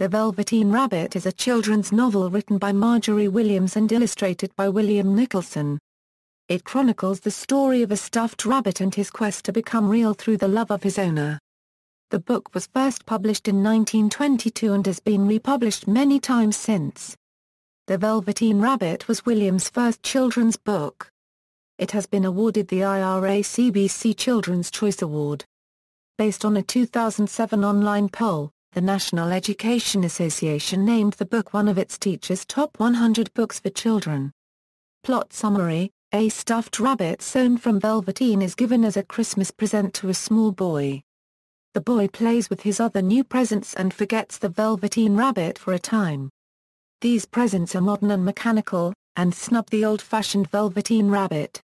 The Velveteen Rabbit is a children's novel written by Margery Williams and illustrated by William Nicholson. It chronicles the story of a stuffed rabbit and his quest to become real through the love of his owner. The book was first published in 1922 and has been republished many times since. The Velveteen Rabbit was Williams' first children's book. It has been awarded the IRA-CBC Children's Choice Award. Based on a 2007 online poll, the National Education Association named the book one of its teachers' top 100 books for children. Plot summary: a stuffed rabbit sewn from velveteen is given as a Christmas present to a small boy. The boy plays with his other new presents and forgets the Velveteen Rabbit for a time. These presents are modern and mechanical, and snub the old-fashioned Velveteen Rabbit.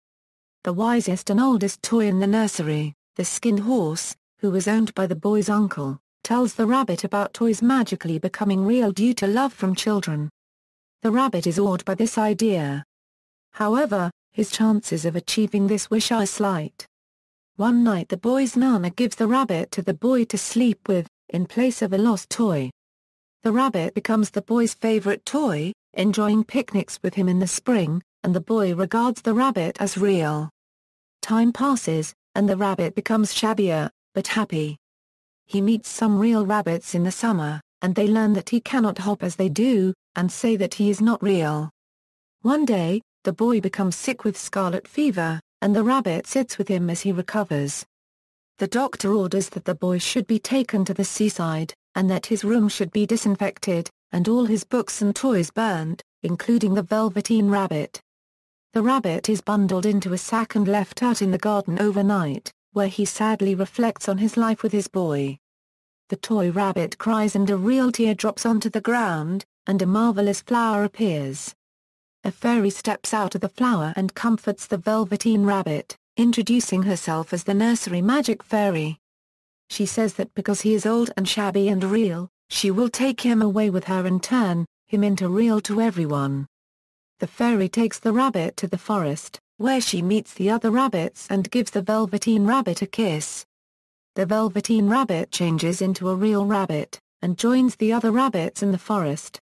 The wisest and oldest toy in the nursery, the skin horse, who is owned by the boy's uncle, tells the rabbit about toys magically becoming real due to love from children. The rabbit is awed by this idea. However, his chances of achieving this wish are slight. One night the boy's nana gives the rabbit to the boy to sleep with, in place of a lost toy. The rabbit becomes the boy's favorite toy, enjoying picnics with him in the spring, and the boy regards the rabbit as real. Time passes, and the rabbit becomes shabbier, but happy. He meets some real rabbits in the summer, and they learn that he cannot hop as they do, and say that he is not real. One day, the boy becomes sick with scarlet fever, and the rabbit sits with him as he recovers. The doctor orders that the boy should be taken to the seaside, and that his room should be disinfected, and all his books and toys burnt, including the Velveteen Rabbit. The rabbit is bundled into a sack and left out in the garden overnight, where he sadly reflects on his life with his boy. The toy rabbit cries and a real tear drops onto the ground, and a marvelous flower appears. A fairy steps out of the flower and comforts the Velveteen Rabbit, introducing herself as the nursery magic fairy. She says that because he is old and shabby and real, she will take him away with her and turn him into real to everyone. The fairy takes the rabbit to the forest, where she meets the other rabbits and gives the Velveteen Rabbit a kiss. The Velveteen Rabbit changes into a real rabbit, and joins the other rabbits in the forest.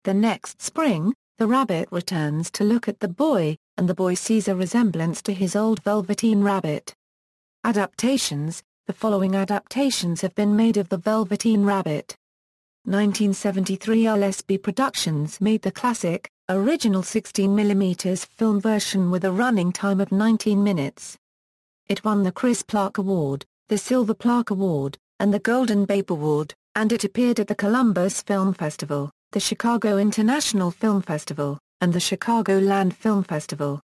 The next spring, the rabbit returns to look at the boy, and the boy sees a resemblance to his old Velveteen Rabbit. Adaptations: the following adaptations have been made of the Velveteen Rabbit. 1973 LSB Productions made the classic, original 16mm film version with a running time of 19 minutes. It won the Chris Clark Award, the Silver Plaque Award, and the Golden Babe Award, and it appeared at the Columbus Film Festival, the Chicago International Film Festival, and the Chicagoland Film Festival.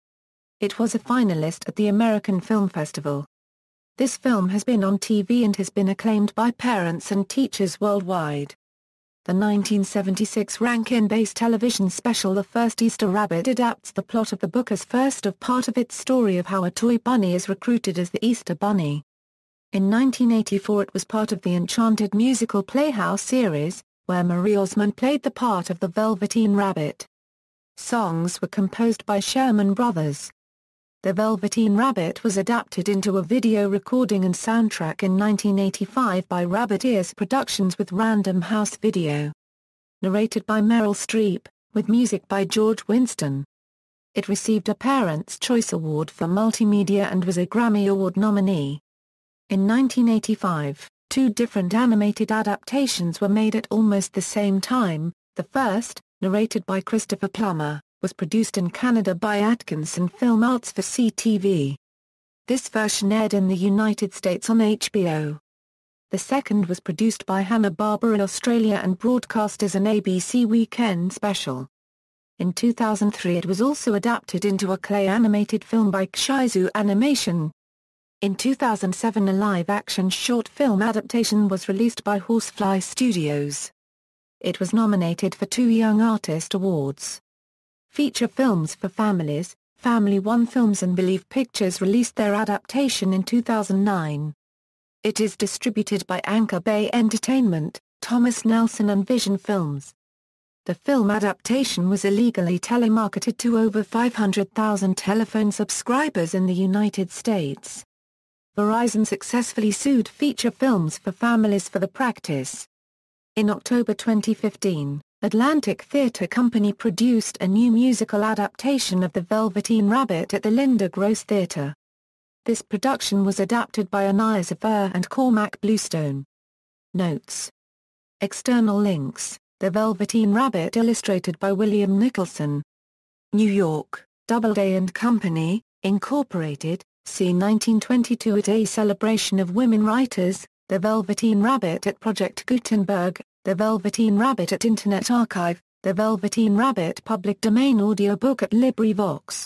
It was a finalist at the American Film Festival. This film has been on TV and has been acclaimed by parents and teachers worldwide. The 1976 Rankin-based television special The First Easter Rabbit adapts the plot of the book as first of part of its story of how a toy bunny is recruited as the Easter Bunny. In 1984 it was part of the Enchanted musical Playhouse series, where Marie Osmond played the part of the Velveteen Rabbit. Songs were composed by Sherman Brothers. The Velveteen Rabbit was adapted into a video recording and soundtrack in 1985 by Rabbit Ears Productions with Random House Video. Narrated by Meryl Streep, with music by George Winston. It received a Parents' Choice Award for Multimedia and was a Grammy Award nominee. In 1985, two different animated adaptations were made at almost the same time. The first, narrated by Christopher Plummer, was produced in Canada by Atkinson Film Arts for CTV. This version aired in the United States on HBO. The second was produced by Hanna-Barbera in Australia and broadcast as an ABC weekend special. In 2003 it was also adapted into a clay animated film by Shizu Animation. In 2007 a live-action short film adaptation was released by Horsefly Studios. It was nominated for 2 Young Artist Awards. Feature films for families, Family One Films and Believe Pictures released their adaptation in 2009. It is distributed by Anchor Bay Entertainment, Thomas Nelson and Vision Films. The film adaptation was illegally telemarketed to over 500,000 telephone subscribers in the United States. Verizon successfully sued Feature Films for Families for the practice. In October 2015, Atlantic Theatre Company produced a new musical adaptation of The Velveteen Rabbit at the Linda Gross Theatre. This production was adapted by Anais Zafir and Cormac Bluestone. Notes. External links: The Velveteen Rabbit, illustrated by William Nicholson. New York, Doubleday and Company, Incorporated, c. 1922 at A Celebration of Women Writers, The Velveteen Rabbit at Project Gutenberg, The Velveteen Rabbit at Internet Archive, The Velveteen Rabbit public domain audiobook at LibriVox.